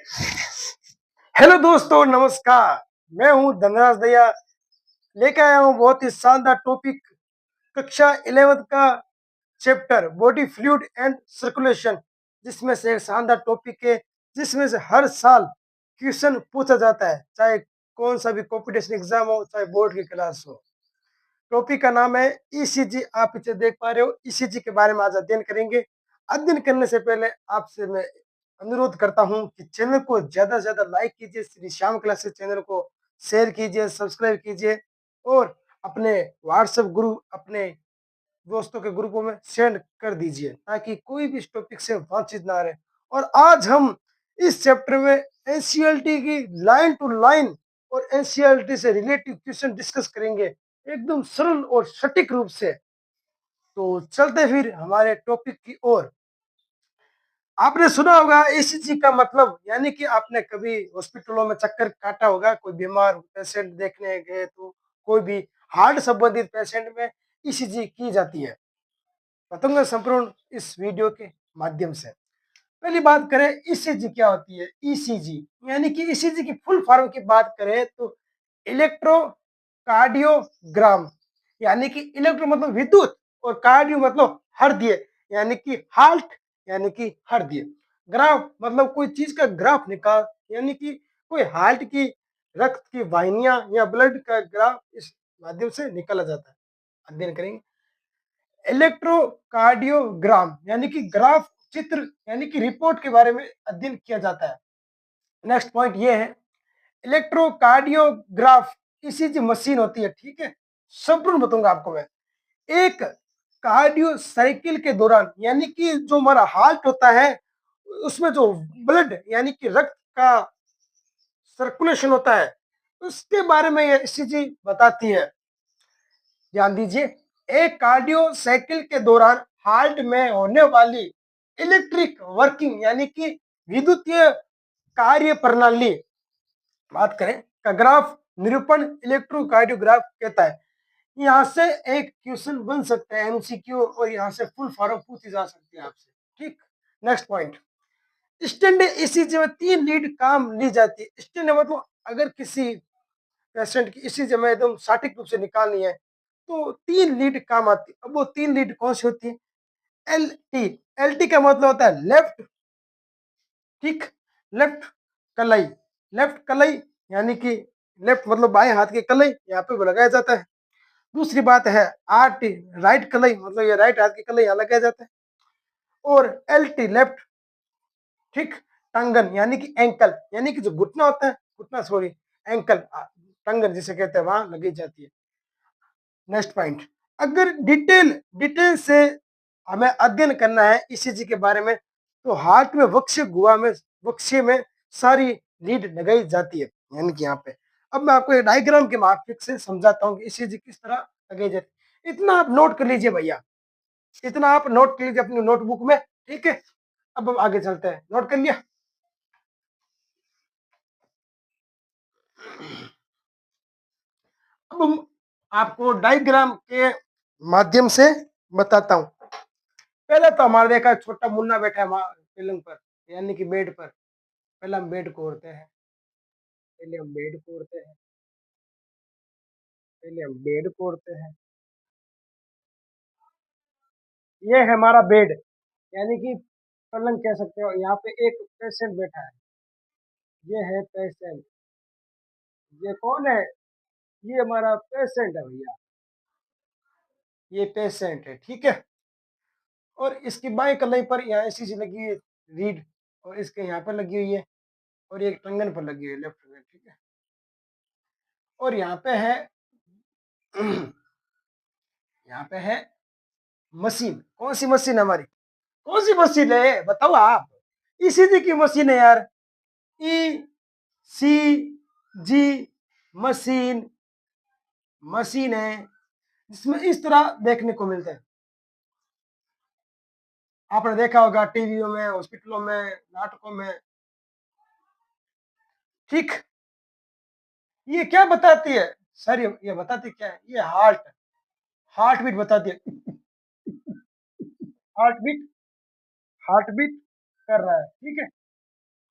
Hello दोस्तों, नमस्कार। मैं हूं धनराज दया। लेकर आया हूं बहुत ही शानदार टॉपिक। कक्षा 11th का chapter body fluid and circulation, जिसमें से एक शानदार टॉपिक है, जिसमें से हर साल क्वेश्चन पूछा जाता है, चाहे कौन सा भी कॉम्पिटिशन एग्जाम हो, चाहे बोर्ड की क्लास हो। टॉपिक का नाम है ईसीजी। आप इसे देख पा रहे हो। ईसीजी के बारे में आज अध्ययन करेंगे। अध्ययन करने से पहले आपसे मैं अनुरोध करता हूं कि चैनल को ज्यादा से ज्यादा लाइक कीजिए, श्री श्याम क्लासेस चैनल को शेयर कीजिए, सब्सक्राइब कीजिए और अपने व्हाट्सएप ग्रुप, अपने दोस्तों के ग्रुपों में सेंड कर दीजिए, ताकि कोई भी इस टॉपिक से वंचित ना रहे। और आज हम इस चैप्टर में एनसीईआरटी की लाइन टू लाइन और एनसीईआरटी से रिलेटेड क्वेश्चन डिस्कस करेंगे, एकदम सरल और सटीक रूप से। तो चलते फिर हमारे टॉपिक की ओर। आपने सुना होगा ईसीजी का मतलब, यानी कि आपने कभी हॉस्पिटलों में चक्कर काटा होगा, कोई बीमार पेशेंट देखने गए तो कोई भी हार्ट संबंधित पेशेंट में ईसीजी की जाती है। बताऊंगा संपूर्ण इस वीडियो के माध्यम से। पहली बात करें ईसीजी क्या होती है। ईसीजी यानी कि ईसीजी की फुल फॉर्म की बात करें तो इलेक्ट्रोकार्डियोग्राम, यानी कि इलेक्ट्रो मतलब विद्युत और कार्डियो मतलब हृदय, यानी कि हार्ट, यानी कि हृदय। ग्राफ मतलब कोई चीज का ग्राफ निकाल, यानी कि कोई हार्ट की रक्त की वाहिनियां या ब्लड का ग्राफ इस माध्यम से निकाला जाता है। अध्ययन करेंगे इलेक्ट्रोकार्डियोग्राम, यानी कि ग्राफ चित्र, यानी कि रिपोर्ट के बारे में अध्ययन किया जाता है। नेक्स्ट पॉइंट ये है, इलेक्ट्रोकार्डियोग्राफ ईसीजी मशीन होती है, ठीक है। संपूर्ण बताऊंगा आपको मैं। एक कार्डियो साइकिल के दौरान, यानी कि जो हमारा हार्ट होता है, उसमें जो ब्लड यानी कि रक्त का सर्कुलेशन होता है, उसके बारे में ये ईसीजी बताती है। ध्यान दीजिए, एक कार्डियो साइकिल के दौरान हार्ट में होने वाली इलेक्ट्रिक वर्किंग, यानी कि विद्युतीय कार्य प्रणाली बात करें का ग्राफ निरूपण इलेक्ट्रोकार्डियोग्राफ कहता है। यहाँ से एक क्वेश्चन बन सकता है एमसीक्यू, और यहाँ से फुल फॉर्म पूछी जा सकती है आपसे, ठीक। नेक्स्ट पॉइंट, स्टैंड ईसीजी में 3 लीड काम ली जाती है। स्टैंड मतलब अगर किसी पेशेंट की ईसीजी में एकदम सटीक रूप से निकालनी है तो 3 लीड काम आती है। अब वो 3 लीड कौन सी होती है? L T. एल टी का मतलब होता है लेफ्ट, ठीक, लेफ्ट कलाई। लेफ्ट कलाई यानी कि लेफ्ट मतलब बाएं हाथ की कलाई, यहाँ पे लगाया जाता है। दूसरी बात है आर टी, राइट कलाई, मतलब ये राइट हाथ की कलाई यहाँ लगाया जाता है। और एल टी लेफ्ट, ठीक, टंगन यानी कि एंकल, यानी कि जो घुटना होता है, घुटना सॉरी, एंकल, टंगन जिसे कहते हैं, वहां लगी जाती है। नेक्स्ट पॉइंट, अगर डिटेल से हमें अध्ययन करना है ईसीजी के बारे में, तो हार्ट में वक्ष गुहा में, वक्ष्य में सारी लीड लगाई जाती है, यानी कि यहाँ पे। अब मैं आपको एक डायग्राम के माध्यम से समझाता हूँ कि ईसीजी किस तरह लगाई जाती है। इतना आप नोट कर लीजिए भैया, इतना आप नोट कर लीजिए अपनी नोटबुक में, ठीक है। अब हम आगे चलते हैं। नोट कर लिया? अब हम आपको डायग्राम के माध्यम से बताता हूँ। पहले तो हमारा देखा छोटा मुन्ना बैठा है वहां पलंग पर, यानी कि बेड पर। पहले हम बेड को ओढ़ते हैं, पहले हम बेड को ओढ़ते हैं, पहले हम बेड को ओढ़ते हैं। ये है हमारा बेड, यानी कि पलंग कह सकते हो। यहाँ पे एक पेशेंट बैठा है, ये है पेशेंट। ये कौन है? ये हमारा पेशेंट है भैया, ये पेशेंट है, ठीक है। और इसकी बाएं कलाई पर यहाँ शीशी लगी हुई है, रीड, और इसके यहाँ पर लगी हुई है, और एक टंगन पर लगी हुई है, लेफ्ट में, ठीक है। और यहाँ पे है यहाँ पे है मशीन। कौन सी मशीन है हमारी? कौन सी मशीन है बताओ आप? ईसीजी की मशीन है यार। ई सी जी मशीन, मशीन है जिसमें इस तरह देखने को मिलता है। आपने देखा होगा टीवियों में, हॉस्पिटलों में, नाटकों में, ठीक। ये क्या बताती है सर? ये बताती क्या है? ये हार्ट, हार्ट बीट बताती है। हार्ट बीट, हार्ट बीट कर रहा है, ठीक है।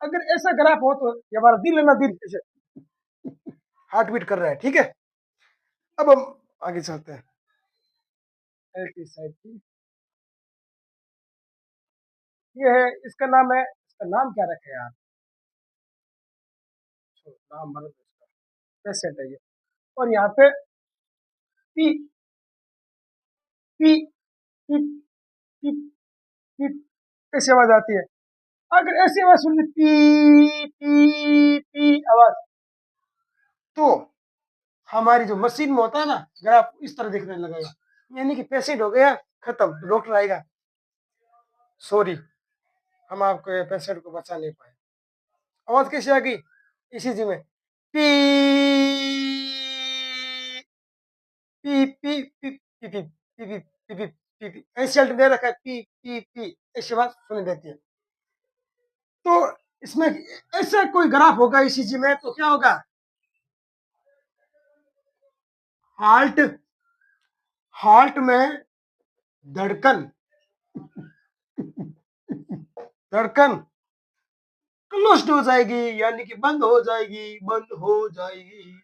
अगर ऐसा ग्राफ हो तो ये हमारा दिल है ना, दिल ऐसे हार्ट बीट कर रहा है, ठीक है। अब हम आगे चलते हैं। एल साइड की ये है, इसका नाम है, इसका नाम क्या रखे यार, नाम मतलब इसका पेशेंट है ये। और यहाँ पे P P P P P ऐसी आवाज आती है। अगर ऐसी आवाज सुन ली, पी पी पी आवाज, तो हमारी जो मशीन में होता है ना ग्राफ इस तरह दिखने लगेगा, यानी कि पेशेंट हो गया खत्म, डॉक्टर आएगा, सॉरी हम आपके पेशेंट को बचा नहीं पाए। आवाज कैसे आ गई, इसी जी में P P P P P P P P P P P P ऐसे अल्ट दे रखा है, पी पी पी ऐसी आवाज सुनाई देती है। तो इसमें ऐसा कोई ग्राफ होगा ईसीजी में तो क्या होगा, हार्ट हार्ट में धड़कन धड़कन क्लोज्ड हो जाएगी, यानी कि बंद हो जाएगी, बंद हो जाएगी,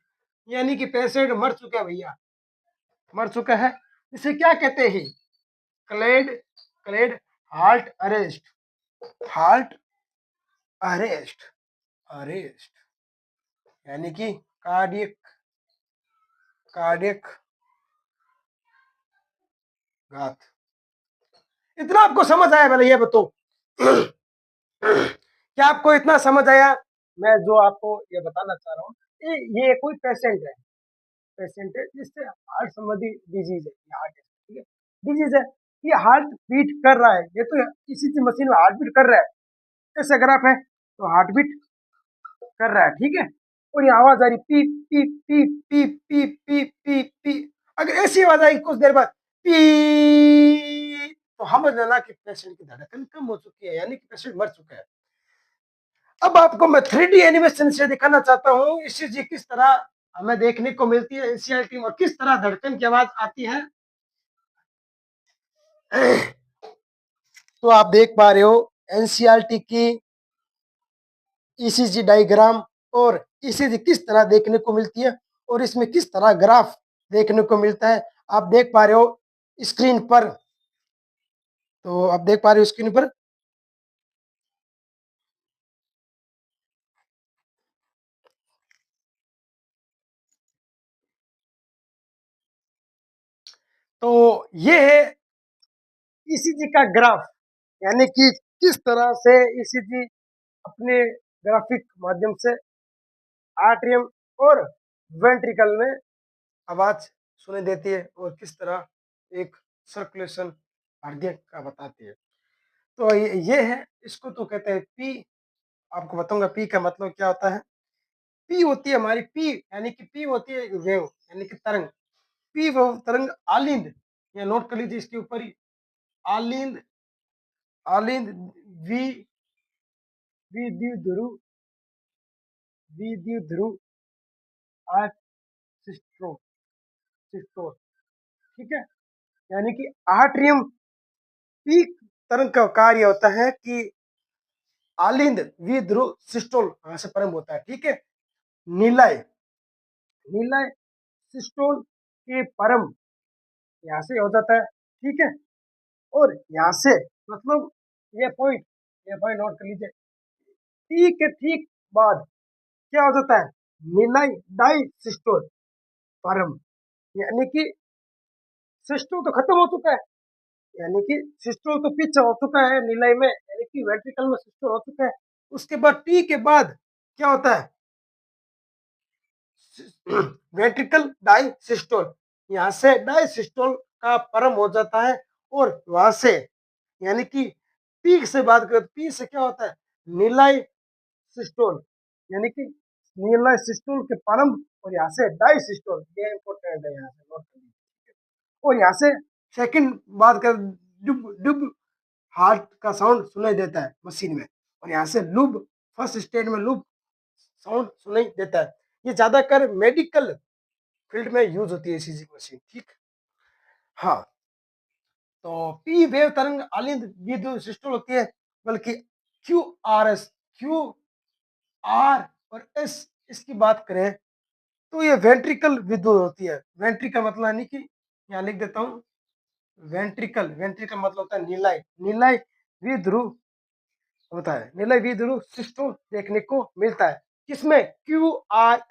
यानी कि पेशेंट मर चुका है भैया, मर चुका है। इसे क्या कहते हैं, called called heart arrest, heart arrest, arrest यानी कि कार्डियक कार्डियक घात। इतना आपको समझ आया, पहले ये बताओ क्या आपको इतना समझ आया। मैं जो आपको ये बताना चाह रहा हूँ, ये कोई पेशेंट है, पेशेंट है जिससे हार्ट संबंधी डिजीज है, ये हार्ट है, ठीक है, डिजीज है, ये हार्ट बीट कर रहा है, ये तो इसी की मशीन में हार्ट बीट कर रहा है, ऐसे ग्राफ है तो हार्ट बीट कर रहा है, ठीक है। और ये आवाज आ रही P P P P P P P P, अगर ऐसी आवाज आएगी कुछ देर बाद पी, तो समझ लेना कि पेशेंट की धड़कन कम हो चुकी है, यानी कि पेशेंट मर चुका है। अब आपको मैं 3D एनिमेशन से दिखाना चाहता हूँ ईसीजी किस तरह हमें देखने को मिलती है एनसीईआरटी में, और किस तरह धड़कन की आवाज आती है। तो आप देख पा रहे हो एनसीईआरटी की ईसीजी डायग्राम, और ईसीजी किस तरह देखने को मिलती है, और इसमें किस तरह ग्राफ देखने को मिलता है, आप देख पा रहे हो स्क्रीन पर। तो आप देख पा रहे हो स्क्रीन पर, तो ये है ईसीजी का ग्राफ, यानी कि किस तरह से ईसीजी अपने ग्राफिक माध्यम से आर्टरियम और वेंट्रिकल में आवाज सुनाई देती है, और किस तरह एक सर्कुलेशन हृदय का बताती है। तो ये है, इसको तो कहते हैं पी। आपको बताऊंगा पी का मतलब क्या होता है। पी होती है हमारी, पी यानी कि पी होती है वेव, यानी कि तरंग, पी वो तरंग आलिंद, या नोट कर लीजिए इसके ऊपर ही, आलिंद, आलिंद वी विद्युत ध्रुव, विद्युत ध्रुव सिस्टोन, सिस्टोन, ठीक है। यानी कि आट्रियम पीक तरंग का कार्य होता है कि आलिंद विध्रुव सिस्टोल कहां से प्रारंभ होता है, ठीक है। नीलय, नीलय सिस्टोल के प्रारंभ यहाँ से हो जाता है, ठीक है। और यहाँ से मतलब ये पॉइंट नोट कर लीजिए, टी के ठीक बाद क्या हो जाता है, नीलय डाई सिस्टोल प्रारंभ, यानी कि सिस्टोल तो खत्म हो चुका है, यानी कि सिस्टोल तो पीछे हो चुका है नीलय में, यानी कि वेंट्रिकल में सिस्टोल हो चुका है। उसके बाद टी के बाद क्या होता है, वेंट्रिकल डाइसिस्टोल, यहाँ से डाइसिस्टोल का प्रारंभ हो जाता है, और वहां से यानी कि पी से बात करें, पी से क्या होता है, नीलाई सिस्टोल, यानी कि नीलाई सिस्टोल के प्रारंभ, और यहाँ से डाइसिस्टोल, ये इंपॉर्टेंट है, यहाँ से नोट कर लीजिए। और यहाँ से सेकंड बात कर, डुब डुब हार्ट का साउंड सुनाई देता है मशीन में, और यहाँ से लूब, फर्स्ट स्टेज में लूब साउंड सुनाई देता है। ये ज्यादातर मेडिकल फील्ड में यूज होती है ईसीजी मशीन, ठीक। हाँ, तो पी वेव तरंग अलिंद विद्युत सिस्टम होती है, बल्कि Q R S, Q R और एस इसकी बात करें तो ये वेंट्रिकल विद्युत होती है। वेंट्रिकल मतलब यानी कि यहाँ लिख देता हूँ वेंट्रिकल, वेंट्रिकल मतलब होता है नीलाय, नीलाय विध्रुव होता है, नीलाय विध्रुव सिस्टम देखने को मिलता है। किसमें? क्यू आर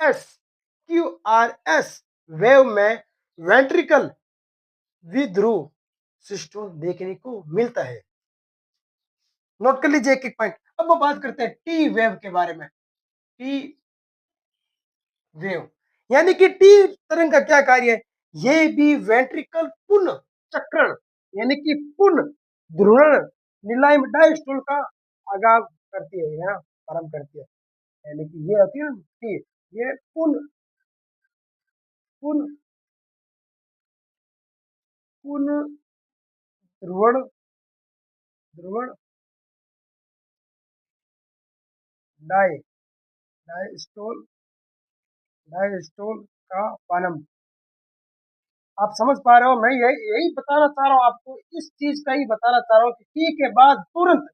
एस वेव में वेंट्रिकल विध्रुव सिस्टम देखने को मिलता है। नोट कर लीजिए एक एक पॉइंट। अब वो बात करते हैं टी वेव के बारे में। टी वेव यानी कि टी तरंग का क्या कार्य है? ये भी वेंट्रिकल पुनः चक्रण यानी कि पुनः ध्रुवण नीलायम डायस्टोल का आगाज करती है या प्रारंभ करती है। यानी कि ये होती है ना टी, ये पुनः पुनः पुनः ध्रुवण ध्रुवण डाय डायस्टोल डायस्टोल का प्रारंभ। आप समझ पा रहे हो? मैं यही यही बताना चाह रहा हूँ आपको, इस चीज का ही बताना चाह रहा हूँ कि टी के बाद तुरंत,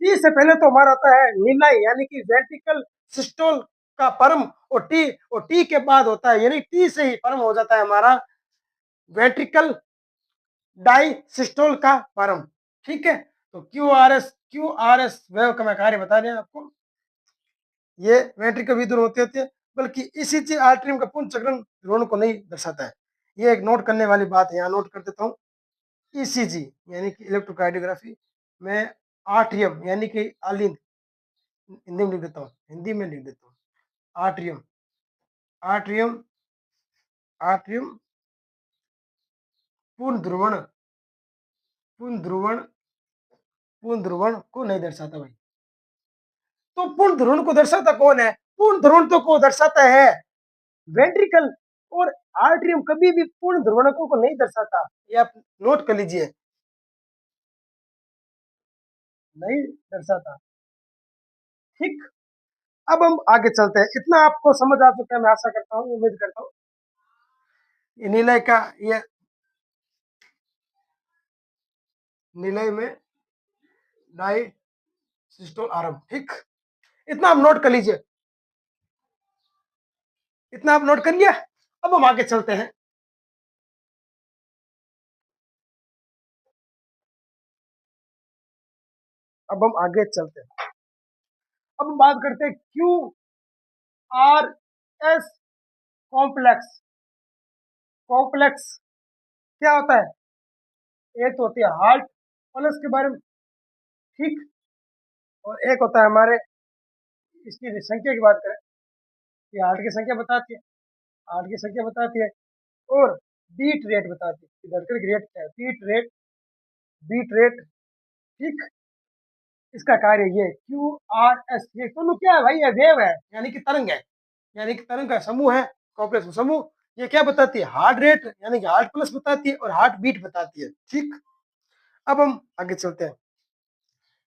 टी से पहले तो हमारा आता है नीलाय यानी कि वेंट्रिकल सिस्टोल का परम, और टी के बाद होता है यानी टी से ही परम हो जाता है हमारा वेंट्रिकल डाई सिस्टोल का परम। ठीक है, तो क्यू आर एस वेव का मैं कार्य बता दें आपको, ये वेंट्रिकल विद्युत होते हैं, बल्कि ईसीजी आर्ट्रियम का पूर्ण चक्रण ध्रुवण को नहीं दर्शाता है। ये एक नोट करने वाली बात है, यहाँ नोट कर देता हूँ। ईसीजी यानी कि इलेक्ट्रोकार्डियोग्राफी में आर्ट्रियम यानी कि आलिंद, हिंदी में लिख देता हूँ, हिंदी में लिख देता हूँ आर्ट्रियम, आर्ट्रियम आर्ट्रियम पूर्ण ध्रुवण पूर्ण ध्रुवण पूर्ण ध्रुवण को नहीं दर्शाता भाई। तो पूर्ण ध्रुवण को दर्शाता कौन है? पूर्ण ध्रुवण तो को दर्शाता है वेंट्रिकल, और आर्ट्रियम कभी भी पूर्ण ध्रुवणकों को नहीं दर्शाता, ये आप नोट कर लीजिए, नहीं दर्शाता। ठीक, अब हम आगे चलते हैं। इतना आपको समझ आ चुका है, मैं आशा करता हूँ, उम्मीद करता हूँ। ये नीलय का, ये नीलय में डाई सिस्टोल आरंभ। ठीक, इतना आप नोट कर लीजिए, इतना आप नोट कर लिया। अब हम आगे चलते हैं। अब हम आगे चलते हैं। अब हम बात करते हैं Q R S complex. Complex क्या होता है? एक तो होती है हार्ट प्लस के बारे में, ठीक, और एक होता है हमारे, इसकी संख्या की बात करें, ये हार्ट की संख्या बताती है, हार्ट की संख्या बताती है, और बीट रेट बताती है कि धड़कन की रेट क्या है, बीट रेट। ठीक, इसका कार्य ये क्यू आर एस, ये दोनों क्या है भाई? ये वेव है यानी कि तरंग है, यानी कि तरंग का समूह है, कॉम्प्लेक्स समूह। ये क्या बताती है? हार्ट रेट यानी कि हार्ट प्लस बताती है, और हार्ट बीट बताती है। ठीक, अब हम आगे चलते हैं।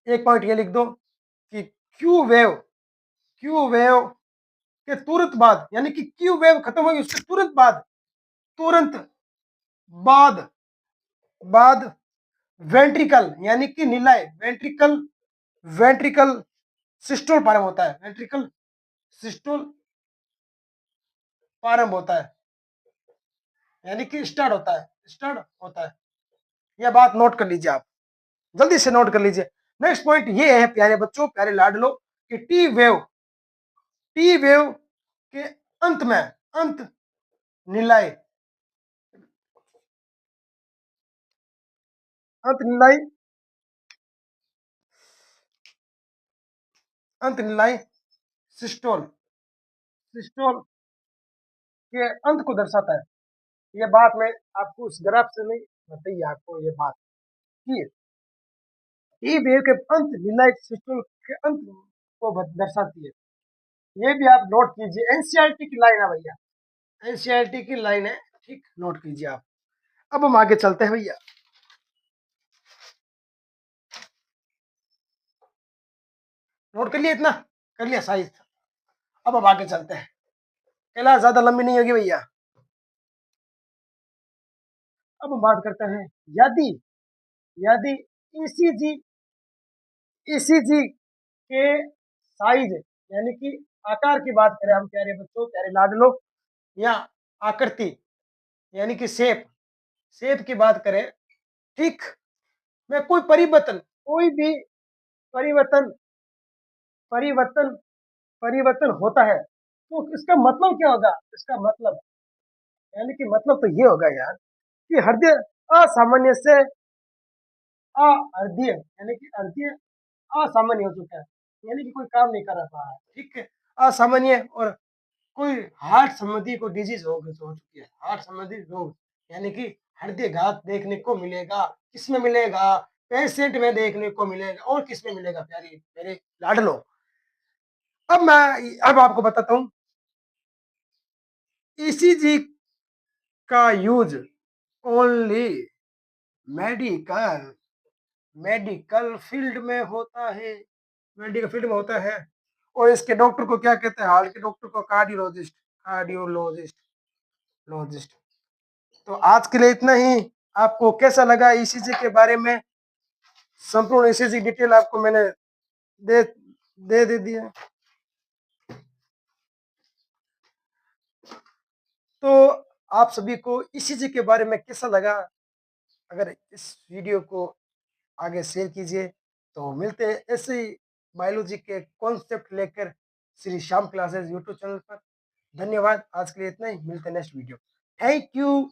एक पॉइंट ये लिख दो कि क्यू वेव के तुरंत बाद, यानी कि क्यू वेव खत्म होगी उसके तुरंत बाद बाद वेंट्रिकल यानी कि नीलाय वेंट्रिकल सिस्टोल प्रारंभ होता है, वेंट्रिकल सिस्टोल प्रारंभ होता है, यानी कि स्टार्ट होता है। यह बात नोट कर लीजिए आप, जल्दी से नोट कर लीजिए। नेक्स्ट पॉइंट ये है प्यारे बच्चों, प्यारे लाडलो, कि टी वेव के अंत निलय अंत निलय अंत निलय सिस्टोल सिस्टोल के अंत को दर्शाता है। ये बात मैं आपको उस ग्राफ से नहीं बताइए, आपको ये बात कि टी वेव के अंत निलय सिस्टोल के अंत को दर्शाती है। ये भी आप नोट कीजिए, एनसीईआरटी की लाइन है भैया, एनसीईआरटी की लाइन है। ठीक, नोट कीजिए आप। अब हम आगे चलते हैं भैया। नोट कर लिया, इतना कर लिया साइज। अब हम आगे चलते हैं, क्लास ज्यादा लंबी नहीं होगी भैया। अब हम बात करते हैं, यदि यदि ईसीजी ईसीजी के साइज यानी कि आकार की बात करें हम प्यारे बच्चों, प्यारे लाडलो, या आकृति यानी कि शेप की बात करें, ठीक? में कोई भी परिवर्तन परिवर्तन परिवर्तन होता है, तो इसका मतलब क्या होगा? इसका मतलब यानी कि मतलब तो ये होगा यार कि हृदय असामान्य से अहृदय यानी कि हृदय असामान्य हो चुका है, यानी कि कोई काम नहीं कर पा रहा है, ठीक है? असामान्य और कोई हार्ट संबंधी कोई डिजीज हो चुकी है, हार्ट संबंधी रोग, यानी कि हृदयघात देखने को मिलेगा। किसमें मिलेगा? पेशेंट में देखने को मिलेगा। और किसमें मिलेगा प्यारी मेरे लाडलो? अब आपको बताता हूँ, ईसीजी का use only medical medical field में होता है, मेडिकल फील्ड में होता है। और इसके डॉक्टर को क्या कहते हैं? हार्ट के डॉक्टर को कार्डियोलॉजिस्ट लॉजिस्ट। तो आज के लिए इतना ही। आपको कैसा लगा ईसीजी के बारे में? संपूर्ण ईसीजी डिटेल आपको मैंने दे दे दिया। तो आप सभी को ईसीजी के बारे में कैसा लगा? अगर इस वीडियो को आगे शेयर कीजिए। तो मिलते हैं ऐसे ही बायोलॉजी के कॉन्सेप्ट लेकर Shri Shyam classes YouTube channel पर। धन्यवाद। आज के लिए इतना ही। मिलते हैं नेक्स्ट वीडियो। Thank you.